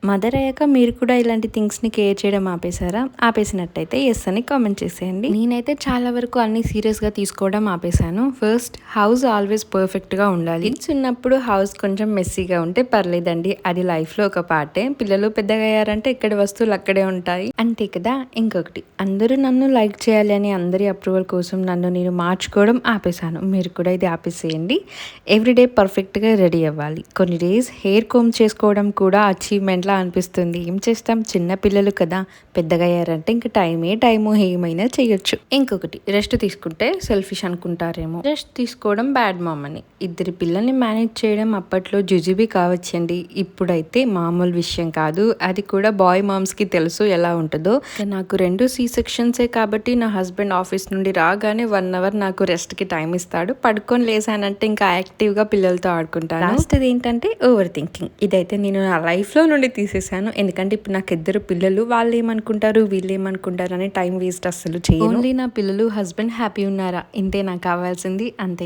Mother అయ్యాక మీరు కూడా ఇలాంటి థింగ్స్ని కేర్ చేయడం ఆపేశారా? ఆపేసినట్టయితే ఎస్ అని కామెంట్ చేసేయండి. నేనైతే చాలా వరకు అన్ని సీరియస్గా తీసుకోవడం ఆపేశాను. ఫస్ట్ హౌస్ ఆల్వేస్ పర్ఫెక్ట్గా ఉండాలి. కిడ్స్ ఉన్నప్పుడు హౌస్ కొంచెం మెస్సీగా ఉంటే పర్లేదండి, అది లైఫ్లో ఒక పార్టే. పిల్లలు పెద్దగా అయ్యారంటే ఇక్కడ వస్తువులు అక్కడే ఉంటాయి అంతే కదా. ఇంకొకటి, అందరూ నన్ను లైక్ చేయాలి అని అందరి అప్రూవల్ కోసం నన్ను నేను మార్చుకోవడం ఆపేశాను. మీరు కూడా ఇది ఆపేసేయండి. ఎవ్రీడే పర్ఫెక్ట్గా రెడీ అవ్వాలి. కొన్ని డేస్ హెయిర్ కోమ్ చేసుకోవడం కూడా అచీవ్మెంట్లా అనిపిస్తుంది. ఏం చేస్తాం, చిన్న పిల్లలు కదా, పెద్దగా అయ్యారంటే ఇంకా టైము ఏమైనా చేయొచ్చు. ఇంకొకటి, రెస్ట్ తీసుకుంటే సెల్ఫిష్ అనుకుంటారేమో. రెస్ట్ తీసుకోవడం బ్యాడ్ మామ్ అని. ఇద్దరి పిల్లల్ని మేనేజ్ చేయడం అప్పట్లో జుజుబీ కావచ్చండి, ఇప్పుడైతే మామూలు విషయం కాదు. అది కూడా బాయ్ మామ్స్కి తెలుసు ఎలా ఉంటుందో. నాకు 2 C-sectionsే కాబట్టి నా హస్బెండ్ ఆఫీస్ నుండి రాగానే 1 hour నాకు రెస్ట్కి టైం ఇస్తాడు. పడుకొని లేసానంటే ఇంకా యాక్టివ్గా పిల్లలతో ఆడుకుంటాను. లాస్ట్ ఏంటంటే ఓవర్ థింకింగ్. ఇదైతే నేను నా లైఫ్లో నుండి తీసేసాను. ఎందుకంటే ఇప్పుడు నాకు 2 పిల్లలు, వాళ్ళు ఏమనుకుంటారు వీళ్ళు ఏమనుకుంటారు అని టైం వేస్ట్ అస్సలు చేయను. ఓన్లీ నా పిల్లలు హస్బెండ్ హ్యాపీ ఉన్నారా, ఇంతే నాకు కావాల్సింది, అంతే.